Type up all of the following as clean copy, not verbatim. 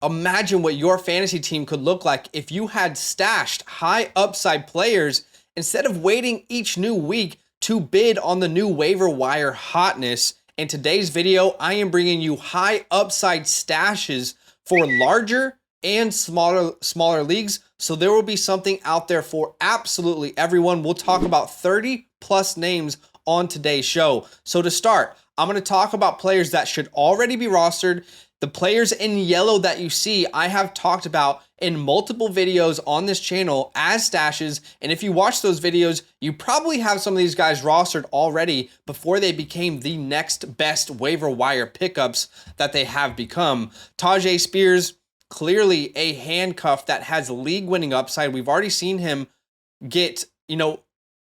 imagine what your fantasy team could look like if you had stashed high upside players instead of waiting each new week to bid on the new waiver wire hotness. In today's video, I am bringing you high upside stashes for larger and smaller leagues. So there will be something out there for absolutely everyone. We'll talk about 30 plus names on today's show. So to start, I'm going to talk about players that should already be rostered. The players in yellow that you see, I have talked about in multiple videos on this channel as stashes. And if you watch those videos, you probably have some of these guys rostered already before they became the next best waiver wire pickups that they have become. Tajay Spears, clearly a handcuff that has league winning upside. We've already seen him get,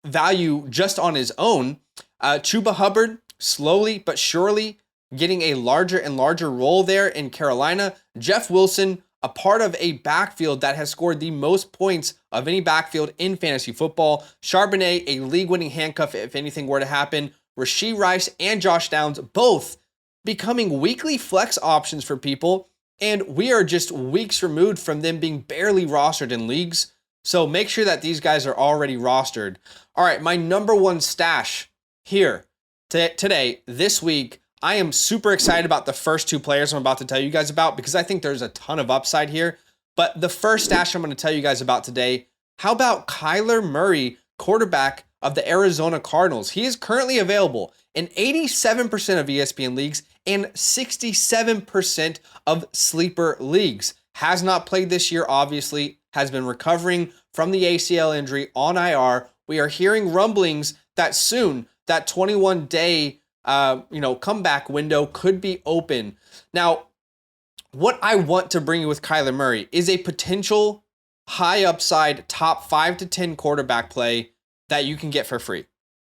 value just on his own. Chuba Hubbard, slowly but surely getting a larger and larger role there in Carolina. Jeff Wilson, a part of a backfield that has scored the most points of any backfield in fantasy football. Charbonnet, a league-winning handcuff if anything were to happen. Rashee Rice and Josh Downs, both becoming weekly flex options for people, and we are just weeks removed from them being barely rostered in leagues. So make sure that these guys are already rostered. All right, my number one stash here today, this week, I am super excited about the first two players I'm about to tell you guys about because I think there's a ton of upside here. But the first stash I'm going to tell you guys about today, how about Kyler Murray, quarterback of the Arizona Cardinals? He is currently available in 87% of ESPN leagues and 67% of sleeper leagues. Has not played this year, obviously, has been recovering from the ACL injury on IR. We are hearing rumblings that soon that 21-day comeback window could be open. Now, what I want to bring you with Kyler Murray is a potential high upside top 5 to 10 quarterback play that you can get for free.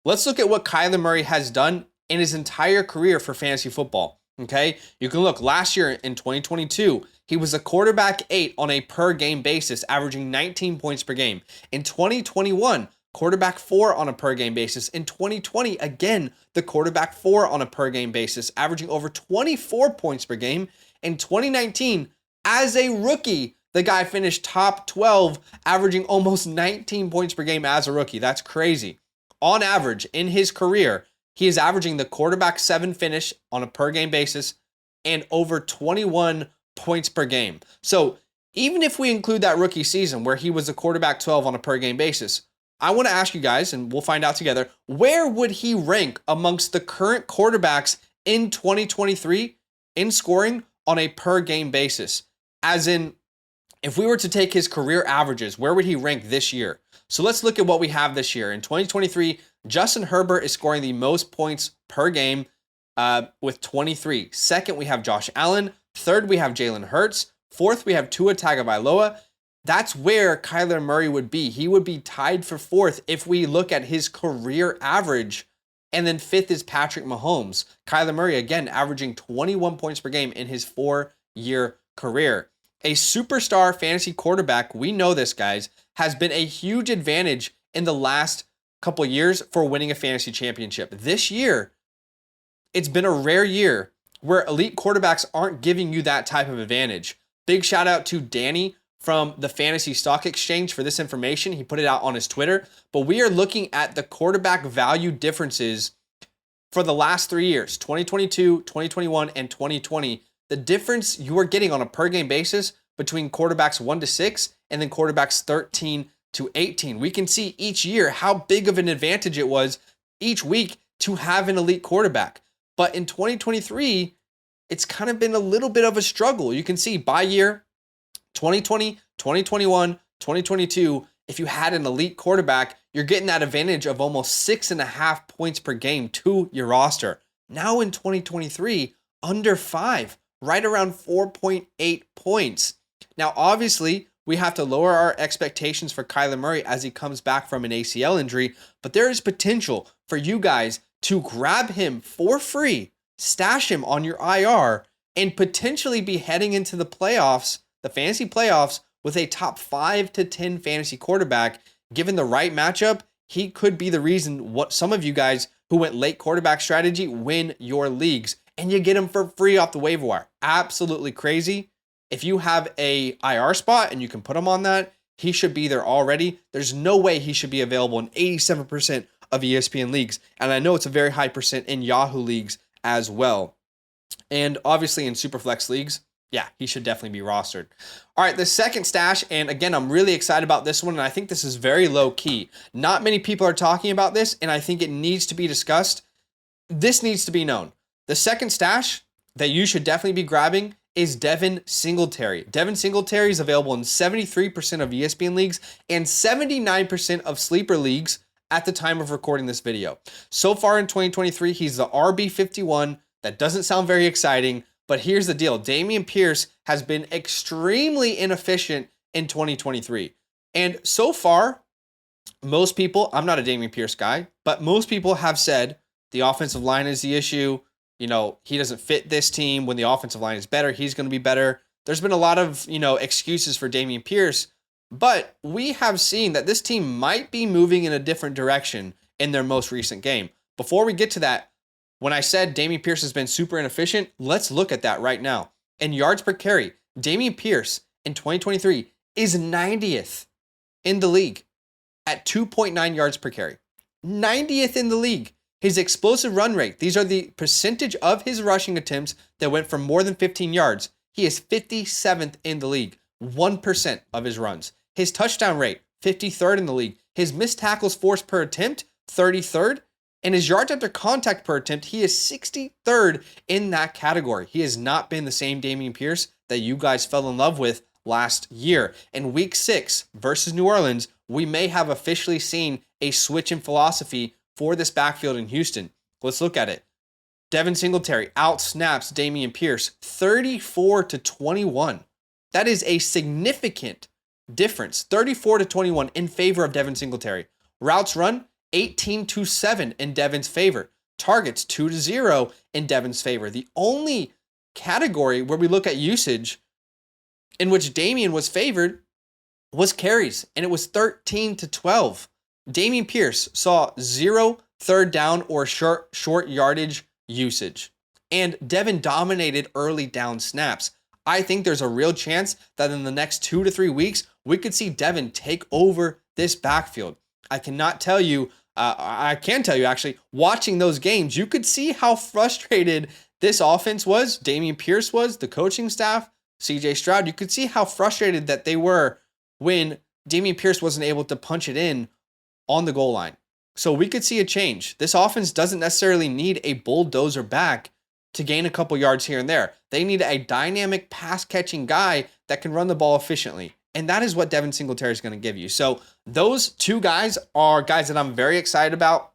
Let's look at what Kyler Murray has done in his entire career for fantasy football. Okay, you can look last year in 2022, he was a quarterback 8 on a per game basis, averaging 19 points per game. In 2021, quarterback 4 on a per game basis. In 2020, again, the quarterback 4 on a per game basis, averaging over 24 points per game. In 2019, as a rookie, the guy finished top 12, averaging almost 19 points per game as a rookie. That's crazy. On average, in his career, he is averaging the quarterback 7 finish on a per game basis and over 21 points per game. So even if we include that rookie season where he was a quarterback 12 on a per game basis, I want to ask you guys, and we'll find out together, where would he rank amongst the current quarterbacks in 2023 in scoring on a per game basis? As in, if we were to take his career averages, where would he rank this year? So let's look at what we have this year. In 2023, Justin Herbert is scoring the most points per game with 23. Second, we have Josh Allen. Third, we have Jalen Hurts. Fourth, we have Tua Tagovailoa. That's where Kyler Murray would be. He would be tied for fourth if we look at his career average. And then fifth is Patrick Mahomes. Kyler Murray, again, averaging 21 points per game in his 4-year career. A superstar fantasy quarterback, we know this, guys, has been a huge advantage in the last couple years for winning a fantasy championship. This year, it's been a rare year where elite quarterbacks aren't giving you that type of advantage. Big shout out to Danny from the Fantasy Stock Exchange for this information. He put it out on his Twitter. But we are looking at the quarterback value differences for the last 3 years, 2022, 2021, and 2020. The difference you are getting on a per game basis between quarterbacks 1 to 6 and then quarterbacks 13 to 18. We can see each year how big of an advantage it was each week to have an elite quarterback. But in 2023, it's kind of been a little bit of a struggle. You can see by year, 2020, 2021, 2022, if you had an elite quarterback, you're getting that advantage of almost 6.5 points per game to your roster. Now in 2023, under 5, right around 4.8 points. Now, obviously, we have to lower our expectations for Kyler Murray as he comes back from an ACL injury, but there is potential for you guys to grab him for free, stash him on your IR, and potentially be heading into the playoffs, the fantasy playoffs, with a top 5 to 10 fantasy quarterback. Given the right matchup, he could be the reason what some of you guys who went late quarterback strategy win your leagues, and you get him for free off the waiver wire. Absolutely crazy. If you have a IR spot and you can put him on that, he should be there already. There's no way he should be available in 87% of ESPN leagues. And I know it's a very high percent in Yahoo leagues as well. And obviously in Superflex leagues, yeah, he should definitely be rostered. All right, the second stash, and again, I'm really excited about this one, and I think this is very low key. Not many people are talking about this, and I think it needs to be discussed. This needs to be known. The second stash that you should definitely be grabbing is Devin Singletary. Devin Singletary is available in 73% of ESPN leagues and 79% of sleeper leagues at the time of recording this video. So far in 2023, he's the RB51. That doesn't sound very exciting, but here's the deal. Dameon Pierce has been extremely inefficient in 2023. And so far, most people, I'm not a Dameon Pierce guy, but most people have said the offensive line is the issue. You know, he doesn't fit this team. When the offensive line is better, he's going to be better. There's been a lot of, excuses for Dameon Pierce, but we have seen that this team might be moving in a different direction in their most recent game. Before we get to that, when I said Dameon Pierce has been super inefficient, let's look at that right now. In yards per carry, Dameon Pierce in 2023 is 90th in the league at 2.9 yards per carry. 90th in the league. His explosive run rate, these are the percentage of his rushing attempts that went for more than 15 yards. He is 57th in the league, 1% of his runs. His touchdown rate, 53rd in the league. His missed tackles forced per attempt, 33rd. And his yards after contact per attempt, he is 63rd in that category. He has not been the same Dameon Pierce that you guys fell in love with last year. In week 6 versus New Orleans, we may have officially seen a switch in philosophy for this backfield in Houston. Let's look at it. Devin Singletary outsnaps Dameon Pierce 34-21. That is a significant difference. 34-21 in favor of Devin Singletary. Routes run, 18-7 in Devin's favor. Targets 2-0 in Devin's favor. The only category where we look at usage in which Dameon was favored was carries, and it was 13-12. Dameon Pierce saw 0 third down or short yardage usage, and Devin dominated early down snaps. I think there's a real chance that in the next 2 to 3 weeks, we could see Devin take over this backfield. I cannot tell you, I can tell you actually, watching those games, you could see how frustrated this offense was, Dameon Pierce was, the coaching staff, CJ Stroud. You could see how frustrated that they were when Dameon Pierce wasn't able to punch it in on the goal line. So we could see a change. This offense doesn't necessarily need a bulldozer back to gain a couple yards here and there. They need a dynamic pass-catching guy that can run the ball efficiently. And that is what Devin Singletary is going to give you. So those two guys are guys that I'm very excited about.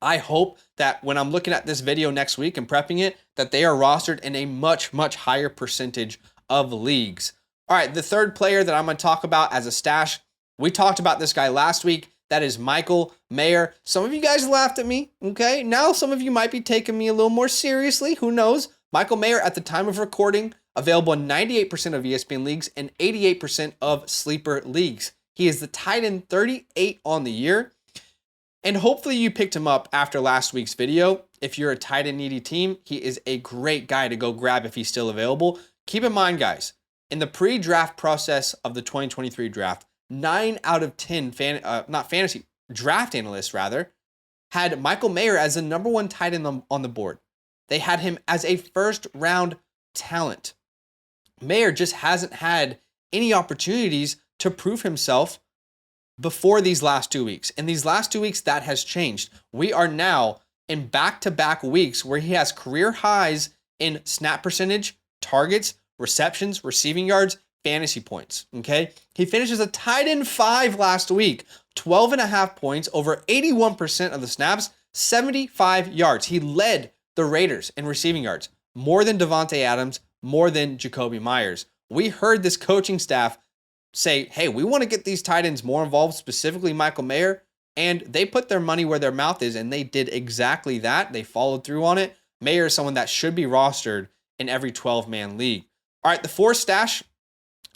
I hope that when I'm looking at this video next week and prepping it, that they are rostered in a much, much higher percentage of leagues. All right, the third player that I'm going to talk about as a stash, we talked about this guy last week. That is Michael Mayer. Some of you guys laughed at me, okay? Now some of you might be taking me a little more seriously. Who knows? Michael Mayer, at the time of recording, available in 98% of ESPN leagues and 88% of sleeper leagues. He is the tight end 38 on the year. And hopefully you picked him up after last week's video. If you're a tight end needy team, he is a great guy to go grab if he's still available. Keep in mind, guys, in the pre-draft process of the 2023 draft, 9 out of 10 draft analysts had Michael Mayer as the number 1 tight end on the board. They had him as a first round talent. Mayer just hasn't had any opportunities to prove himself before these last 2 weeks. In these last 2 weeks, that has changed. We are now in back-to-back weeks where he has career highs in snap percentage, targets, receptions, receiving yards, fantasy points, okay? He finishes a tight end 5 last week, 12.5 points, over 81% of the snaps, 75 yards. He led the Raiders in receiving yards, more than Devontae Adams, more than Jacoby Myers. We heard this coaching staff say, hey, we want to get these tight ends more involved, specifically Michael Mayer, and they put their money where their mouth is, and they did exactly that. They followed through on it. Mayer is someone that should be rostered in every 12-man league. All right, the fourth stash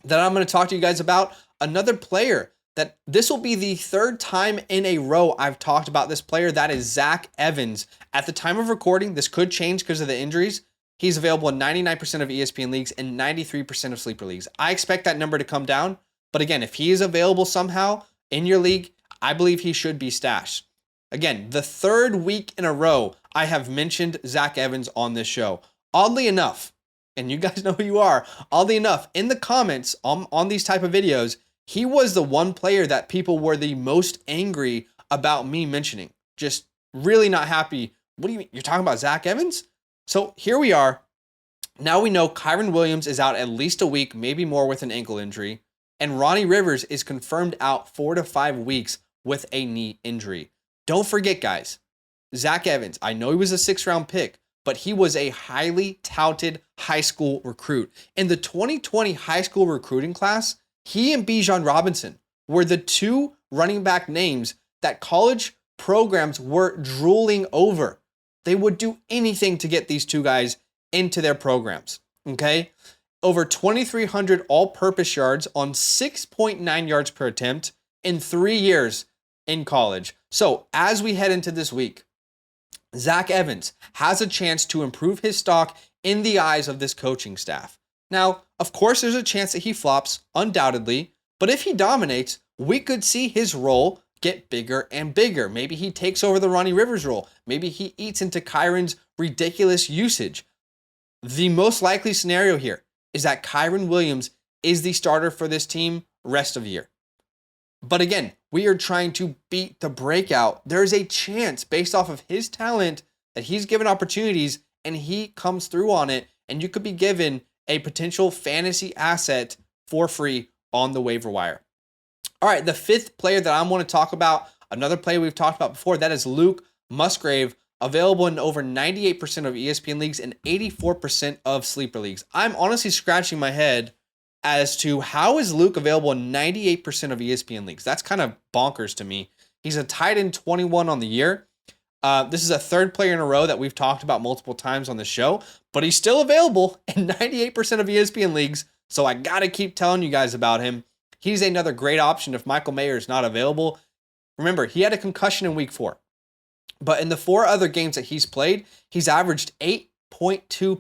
that I'm going to talk to you guys about, another player that this will be the third time in a row I've talked about this player. That is Zach Evans. At the time of recording, this could change because of the injuries. He's available in 99% of ESPN leagues and 93% of sleeper leagues. I expect that number to come down. But again, if he is available somehow in your league, I believe he should be stashed. Again, the third week in a row, I have mentioned Zach Evans on this show. Oddly enough, and you guys know who you are, oddly enough, in the comments on these type of videos, he was the one player that people were the most angry about me mentioning. Just really not happy. What do you mean? You're talking about Zach Evans? So here we are. Now we know Kyren Williams is out at least a week, maybe more with an ankle injury. And Ronnie Rivers is confirmed out 4 to 5 weeks with a knee injury. Don't forget, guys, Zach Evans, I know he was a 6th-round pick, but he was a highly touted high school recruit. In the 2020 high school recruiting class, he and Bijan Robinson were the two running back names that college programs were drooling over. They would do anything to get these two guys into their programs, okay? Over 2,300 all-purpose yards on 6.9 yards per attempt in 3 years in college. So as we head into this week, Zach Evans has a chance to improve his stock in the eyes of this coaching staff. Now, of course, there's a chance that he flops, undoubtedly, but if he dominates, we could see his role get bigger and bigger. Maybe he takes over the Ronnie Rivers role. Maybe he eats into Kyren's ridiculous usage. The most likely scenario here is that Kyren Williams is the starter for this team rest of the year. But again, we are trying to beat the breakout. There's a chance based off of his talent that he's given opportunities and he comes through on it, and you could be given a potential fantasy asset for free on the waiver wire. All right, the fifth player that I want to talk about, another player we've talked about before, that is Luke Musgrave, available in over 98% of ESPN leagues and 84% of sleeper leagues. I'm honestly scratching my head as to how is Luke available in 98% of ESPN leagues. That's kind of bonkers to me. He's a tight end 21 on the year. This is a third player in a row that we've talked about multiple times on the show, but he's still available in 98% of ESPN leagues, so I got to keep telling you guys about him. He's another great option if Michael Mayer is not available. Remember, he had a concussion in week 4. But in the 4 other games that he's played, he's averaged 8.2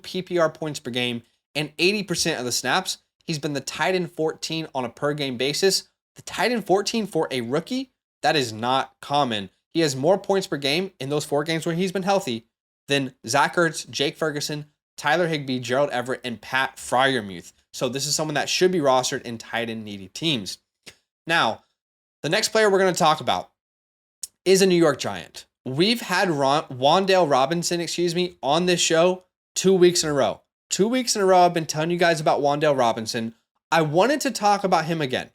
PPR points per game and 80% of the snaps. He's been the tight end 14 on a per game basis. The tight end 14 for a rookie, that is not common. He has more points per game in those 4 games where he's been healthy than Zach Ertz, Jake Ferguson, Tyler Higbee, Gerald Everett, and Pat Freiermuth. So this is someone that should be rostered in tight end needy teams. Now, the next player we're going to talk about is a New York Giant. We've had Wan'Dale Robinson, on this show 2 weeks in a row. 2 weeks in a row, I've been telling you guys about Wan'Dale Robinson. I wanted to talk about him again,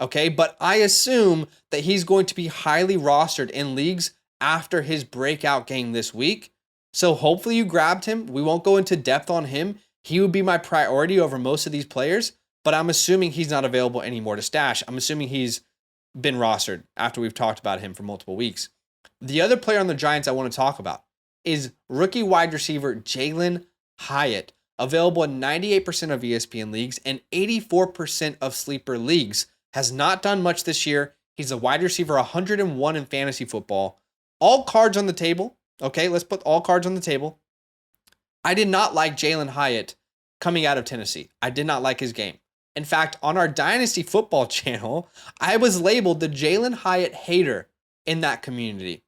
okay? But I assume that he's going to be highly rostered in leagues after his breakout game this week. So hopefully you grabbed him. We won't go into depth on him. He would be my priority over most of these players, but I'm assuming he's not available anymore to stash. I'm assuming he's been rostered after we've talked about him for multiple weeks. The other player on the Giants I want to talk about is rookie wide receiver Jalen Hyatt, available in 98% of ESPN leagues and 84% of sleeper leagues. Has not done much this year. He's a wide receiver 101 in fantasy football. All cards on the table. Okay, let's put all cards on the table. I did not like Jalen Hyatt coming out of Tennessee. I did not like his game. In fact, on our Dynasty Football channel, I was labeled the Jalen Hyatt hater in that community.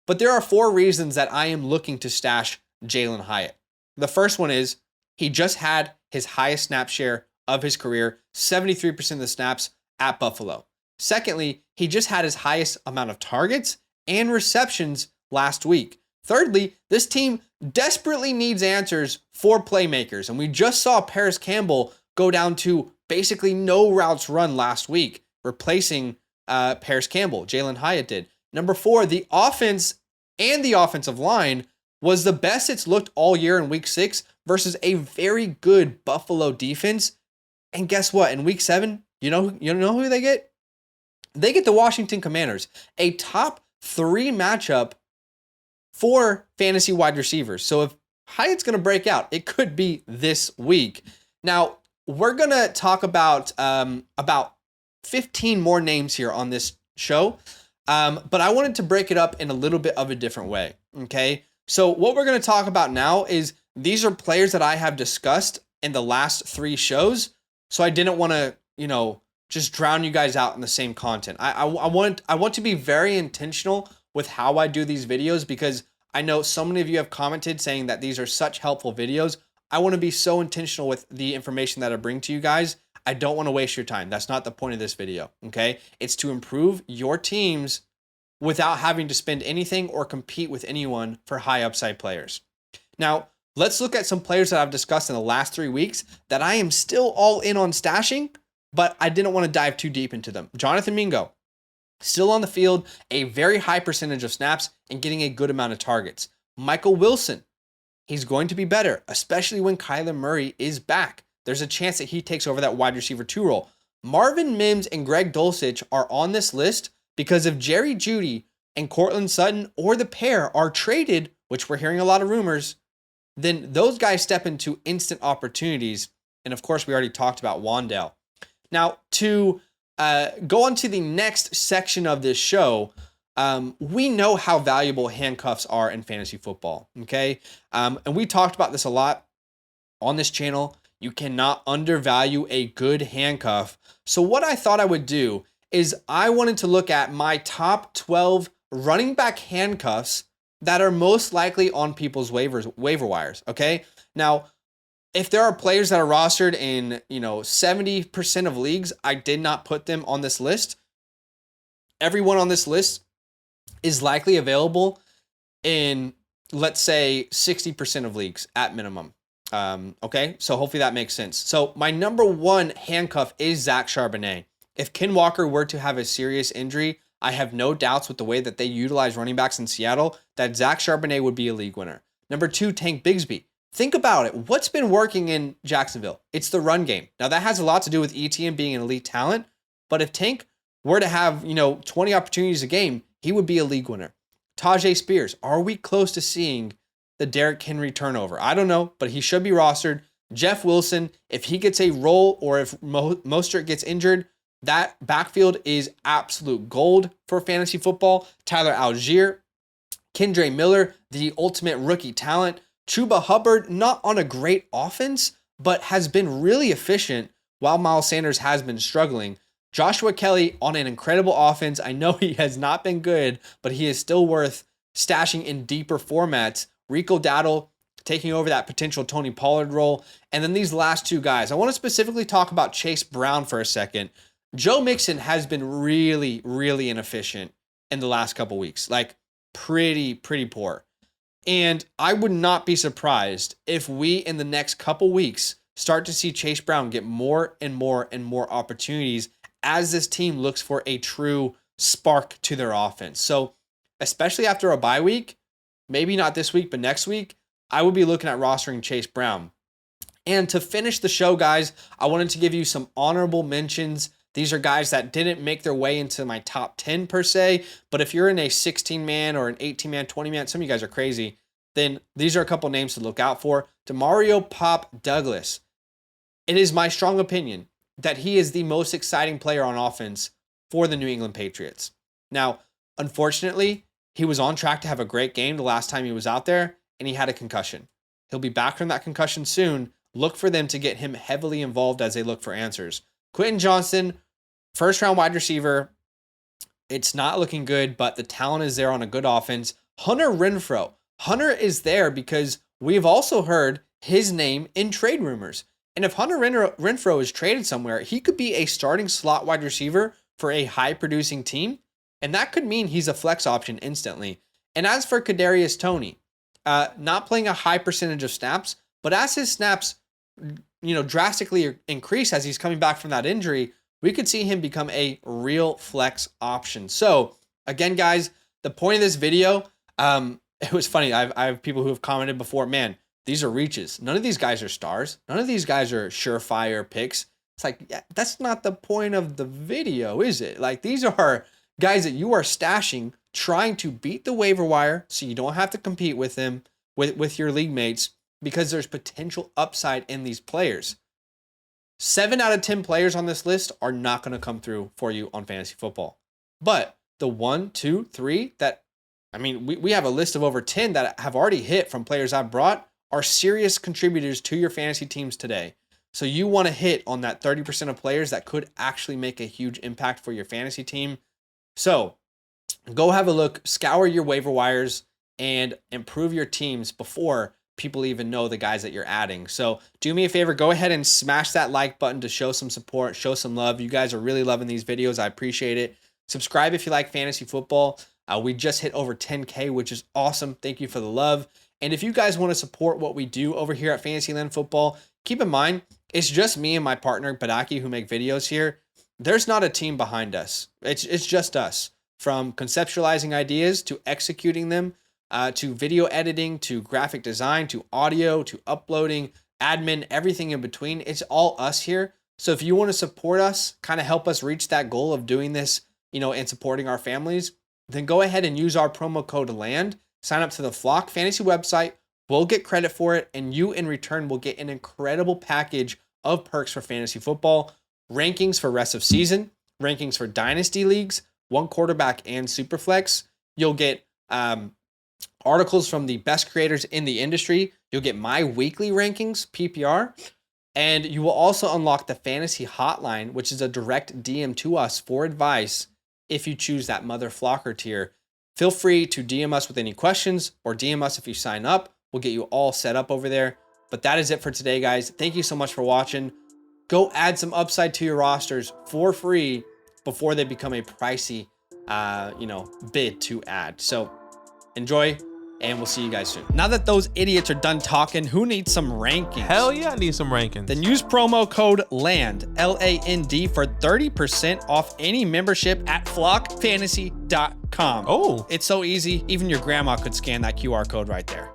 But there are 4 reasons that I am looking to stash Jalen Hyatt. The first one is he just had his highest snap share of his career, 73% of the snaps at Buffalo. Secondly, he just had his highest amount of targets and receptions last week. Thirdly, this team desperately needs answers for playmakers. And we just saw Paris Campbell go down to basically no routes run last week, replacing Paris Campbell. Jalen Hyatt did. Number 4, the offense and the offensive line was the best it's looked all year in week 6 versus a very good Buffalo defense. And guess what? In week 7, you know who they get? They get the Washington Commanders, a top 3 matchup for fantasy wide receivers. So if Hyatt's going to break out, it could be this week. Now, we're going to talk about 15 more names here on this show. But I wanted to break it up in a little bit of a different way, okay? So what we're going to talk about now is these are players that I have discussed in the last 3 shows, so I didn't want to, just drown you guys out in the same content. I want to be very intentional with how I do these videos, because I know so many of you have commented saying that these are such helpful videos. I want to be so intentional with the information that I bring to you guys. I don't want to waste your time. That's not the point of this video, okay? It's to improve your teams without having to spend anything or compete with anyone for high upside players. Now, let's look at some players that I've discussed in the last 3 weeks that I am still all in on stashing, but I didn't want to dive too deep into them. Jonathan Mingo, still on the field, a very high percentage of snaps and getting a good amount of targets. Michael Wilson, he's going to be better, especially when Kyler Murray is back. There's a chance that he takes over that wide receiver 2 role. Marvin Mims and Greg Dulcich are on this list because if Jerry Jeudy and Cortland Sutton or the pair are traded, which we're hearing a lot of rumors, then those guys step into instant opportunities. And of course, we already talked about Wan'Dale. Now, to go on to the next section of this show, we know how valuable handcuffs are in fantasy football, okay? And we talked about this a lot on this channel. You cannot undervalue a good handcuff. So what I thought I would do is I wanted to look at my top 12 running back handcuffs that are most likely on people's waiver wires, okay? Now, if there are players that are rostered in, 70% of leagues, I did not put them on this list. Everyone on this list is likely available in, let's say, 60% of leagues at minimum. Okay, so hopefully that makes sense. So my number 1 handcuff is Zach Charbonnet. If Ken Walker were to have a serious injury, I have no doubts with the way that they utilize running backs in Seattle that Zach Charbonnet would be a league winner. Number 2, Tank Bigsby. Think about it. What's been working in Jacksonville? It's the run game. Now that has a lot to do with ETN being an elite talent, but if Tank were to have, 20 opportunities a game, he would be a league winner. Tajay Spears. Are we close to seeing the Derrick Henry turnover? I don't know, but he should be rostered. Jeff Wilson, if he gets a role or if Mostert gets injured, that backfield is absolute gold for fantasy football. Tyler Algier, Kendre Miller, the ultimate rookie talent. Chuba Hubbard, not on a great offense, but has been really efficient while Miles Sanders has been struggling. Joshua Kelly on an incredible offense. I know he has not been good, but he is still worth stashing in deeper formats. Rico Dowdle taking over that potential Tony Pollard role. And then these last 2 guys. I want to specifically talk about Chase Brown for a second. Joe Mixon has been really, really inefficient in the last couple weeks. Like pretty poor. And I would not be surprised if we in the next couple weeks start to see Chase Brown get more and more and more opportunities as this team looks for a true spark to their offense. So especially after a bye week, maybe not this week, but next week, I would be looking at rostering Chase Brown. And to finish the show, guys, I wanted to give you some honorable mentions. These are guys that didn't make their way into my top 10 per se, but if you're in a 16-man or an 18-man, 20-man, some of you guys are crazy, then these are a couple names to look out for. DeMario Pop Douglas. It is my strong opinion that he is the most exciting player on offense for the New England Patriots. Now, unfortunately, he was on track to have a great game the last time he was out there, and he had a concussion. He'll be back from that concussion soon. Look for them to get him heavily involved as they look for answers. Quentin Johnston, first-round wide receiver. It's not looking good, but the talent is there on a good offense. Hunter Renfrow. Hunter is there because we've also heard his name in trade rumors. And if Hunter Renfrow is traded somewhere, he could be a starting slot wide receiver for a high-producing team, and that could mean he's a flex option instantly. And as for Kadarius Toney, not playing a high percentage of snaps, but as his snaps, drastically increase as he's coming back from that injury, we could see him become a real flex option. So again, guys, the point of this video, it was funny. I have people who have commented before, man, these are reaches. None of these guys are stars. None of these guys are surefire picks. It's like, yeah, that's not the point of the video, is it? Like, these are guys that you are stashing, trying to beat the waiver wire so you don't have to compete with them, with your league mates, because there's potential upside in these players. 7 out of 10 players on this list are not going to come through for you on fantasy football. But the 1, 2, 3 that, we have a list of over 10 that have already hit from players I've brought are serious contributors to your fantasy teams today. So you want to hit on that 30% of players that could actually make a huge impact for your fantasy team. So go have a look, scour your waiver wires, and improve your teams before people even know the guys that you're adding. So do me a favor, go ahead and smash that like button to show some support, show some love. You guys are really loving these videos. I appreciate it. Subscribe if you like fantasy football. We just hit over 10K, which is awesome. Thank you for the love. And if you guys want to support what we do over here at Fantasyland Football, keep in mind, it's just me and my partner, Badaki, who make videos here. There's not a team behind us. It's just us. From conceptualizing ideas to executing them, to video editing, to graphic design, to audio, to uploading, admin, everything in between. It's all us here. So if you want to support us, kind of help us reach that goal of doing this, and supporting our families, then go ahead and use our promo code LAND. Sign up to the Flock Fantasy website. We'll get credit for it, and you in return will get an incredible package of perks for fantasy football, rankings for rest of season, rankings for dynasty leagues, one quarterback and superflex. You'll get articles from the best creators in the industry. You'll get my weekly rankings, PPR, and you will also unlock the fantasy hotline, which is a direct DM to us for advice if you choose that Mother Flocker tier. Feel free to DM us with any questions or DM us if you sign up. We'll get you all set up over there. But that is it for today, guys. Thank you so much for watching. Go add some upside to your rosters for free before they become a pricey, bid to add. So enjoy, and we'll see you guys soon. Now that those idiots are done talking, who needs some rankings? Hell yeah, I need some rankings. Then use promo code LAND, LAND, for 30% off any membership at flockfantasy.com. Oh. It's so easy, even your grandma could scan that QR code right there.